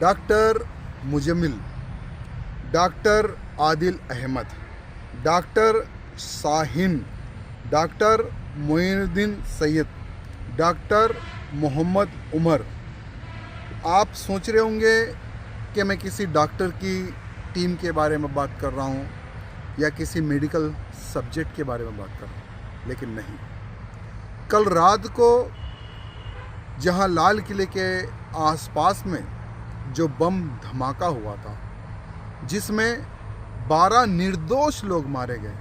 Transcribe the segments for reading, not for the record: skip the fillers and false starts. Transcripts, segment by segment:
Doctor Muzammil, doctor Adil Ahmed, doctor Shaheen, doctor Moinuddin Syed, doctor Mohammad Umar. आप सोच रहे होंगे कि मैं किसी डॉक्टर की टीम के बारे में बात कर रहा हूँ या किसी मेडिकल सब्जेक्ट के बारे में बात कर रहा हूँ, लेकिन नहीं। कल रात को जहाँ लाल किले के आसपास में जो बम धमाका हुआ था, जिसमें 12 निर्दोष लोग मारे गए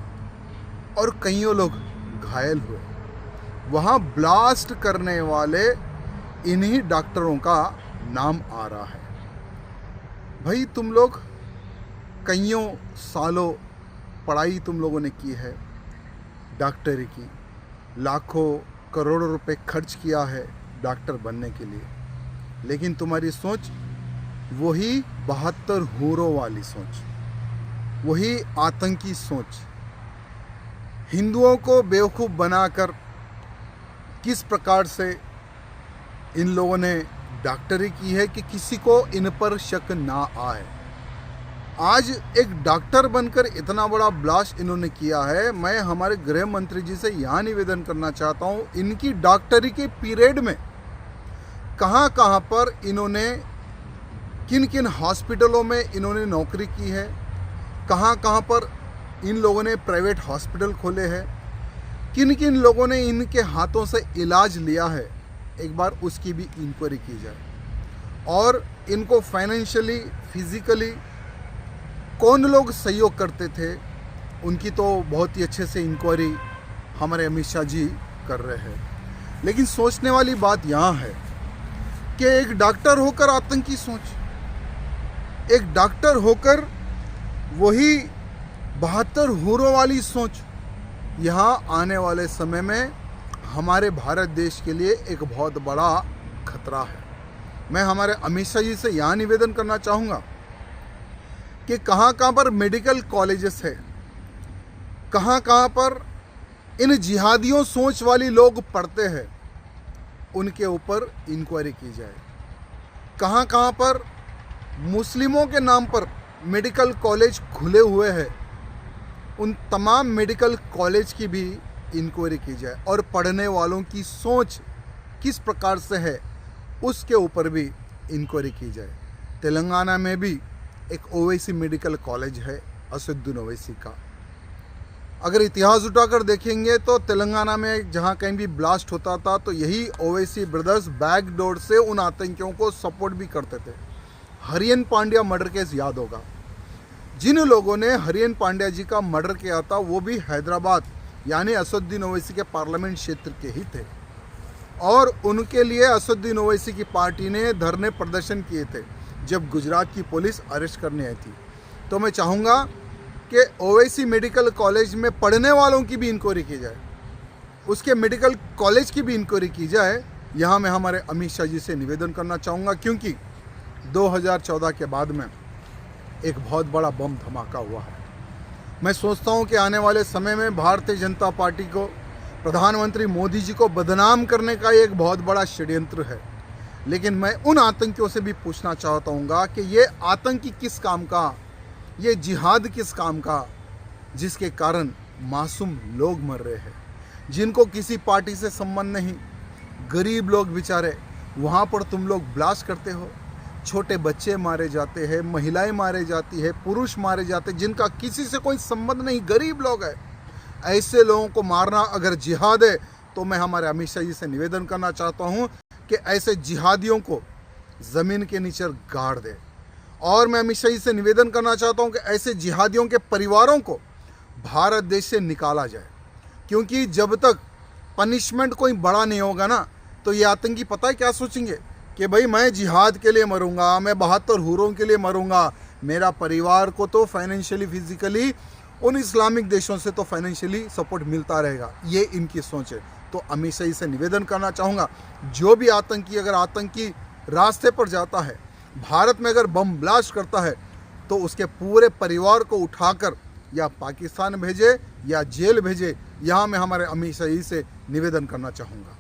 और कईयों लोग घायल हुए, वहाँ ब्लास्ट करने वाले इन्हीं डॉक्टरों का नाम आ रहा है। भाई, तुम लोग कईयों सालों पढ़ाई तुम लोगों ने की है डॉक्टरी की, लाखों करोड़ों रुपए खर्च किया है डॉक्टर बनने के लिए, लेकिन तुम्हारी सोच वही 72 हूरों वाली सोच, वही आतंकी सोच, हिंदुओं को बेवकूफ़ बनाकर किस प्रकार से इन लोगों ने डॉक्टरी की है कि किसी को इन पर शक ना आए। आज एक डॉक्टर बनकर इतना बड़ा ब्लास्ट इन्होंने किया है। मैं हमारे गृह मंत्री जी से यहाँ निवेदन करना चाहता हूँ, इनकी डॉक्टरी के पीरियड में कहाँ कहाँ पर इन्होंने किन किन हॉस्पिटलों में इन्होंने नौकरी की है, कहाँ कहाँ पर इन लोगों ने प्राइवेट हॉस्पिटल खोले हैं, किन किन लोगों ने इनके हाथों से इलाज लिया है, एक बार उसकी भी इंक्वायरी की जाए। और इनको फाइनेंशियली, फिजिकली कौन लोग सहयोग करते थे, उनकी तो बहुत ही अच्छे से इंक्वायरी हमारे अमित शाह जी कर रहे हैं। लेकिन सोचने वाली बात यहाँ है कि एक डॉक्टर होकर आतंकी सोच, एक डॉक्टर होकर वही 72 हूरों वाली सोच, यहाँ आने वाले समय में हमारे भारत देश के लिए एक बहुत बड़ा खतरा है। मैं हमारे अमित शाह जी से यहाँ निवेदन करना चाहूँगा कि कहाँ कहाँ पर मेडिकल कॉलेजेस है, कहाँ कहाँ पर इन जिहादियों सोच वाली लोग पढ़ते हैं, उनके ऊपर इंक्वायरी की जाए। कहाँ कहाँ पर मुस्लिमों के नाम पर मेडिकल कॉलेज खुले हुए हैं, उन तमाम मेडिकल कॉलेज की भी इंक्वायरी की जाए और पढ़ने वालों की सोच किस प्रकार से है उसके ऊपर भी इंक्वायरी की जाए। तेलंगाना में भी एक ओवैसी मेडिकल कॉलेज है, असदुद्दीन ओवैसी का। अगर इतिहास उठाकर देखेंगे तो तेलंगाना में जहाँ कहीं भी ब्लास्ट होता था तो यही ओवैसी ब्रदर्स बैक डोर से उन आतंकियों को सपोर्ट भी करते थे। हरियन पांड्या मर्डर केस याद होगा, जिन लोगों ने हरियन पांड्या जी का मर्डर किया था वो भी हैदराबाद यानी असदुद्दीन ओवैसी के पार्लियामेंट क्षेत्र के ही थे, और उनके लिए असदुद्दीन ओवैसी की पार्टी ने धरने प्रदर्शन किए थे जब गुजरात की पुलिस अरेस्ट करने आई थी। तो मैं चाहूँगा कि ओवैसी मेडिकल कॉलेज में पढ़ने वालों की भी इंक्वायरी की जाए, उसके मेडिकल कॉलेज की भी इंक्वायरी की जाए। यहाँ मैं हमारे अमित शाह जी से निवेदन करना चाहूँगा, क्योंकि 2014 के बाद में एक बहुत बड़ा बम धमाका हुआ है। मैं सोचता हूँ कि आने वाले समय में भारतीय जनता पार्टी को, प्रधानमंत्री मोदी जी को बदनाम करने का एक बहुत बड़ा षड्यंत्र है। लेकिन मैं उन आतंकियों से भी पूछना चाहता हूँ कि ये आतंकी किस काम का, ये जिहाद किस काम का, जिसके कारण मासूम लोग मर रहे हैं, जिनको किसी पार्टी से संबंध नहीं, गरीब लोग बेचारे, वहाँ पर तुम लोग ब्लास्ट करते हो। छोटे बच्चे मारे जाते हैं, महिलाएं मारे जाती है, पुरुष मारे जाते हैं, जिनका किसी से कोई संबंध नहीं, गरीब लोग हैं। ऐसे लोगों को मारना अगर जिहाद है तो मैं हमारे अमित शाह जी से निवेदन करना चाहता हूं कि ऐसे जिहादियों को ज़मीन के नीचे गाड़ दे। और मैं अमित शाह जी से निवेदन करना चाहता हूं कि ऐसे जिहादियों के परिवारों को भारत देश से निकाला जाए, क्योंकि जब तक पनिशमेंट कोई बड़ा नहीं होगा ना, तो ये आतंकी पता है क्या सोचेंगे कि भाई मैं जिहाद के लिए मरूंगा, मैं 72 हूरों के लिए मरूंगा, मेरा परिवार को तो फाइनेंशियली, फिजिकली उन इस्लामिक देशों से तो फाइनेंशियली सपोर्ट मिलता रहेगा। ये इनकी सोच है। तो अमित शाह से निवेदन करना चाहूँगा, जो भी आतंकी अगर आतंकी रास्ते पर जाता है, भारत में अगर बम ब्लास्ट करता है, तो उसके पूरे परिवार को उठाकर या पाकिस्तान भेजे या जेल भेजे। यहाँ मैं हमारे अमित शाह से निवेदन करना चाहूँगा।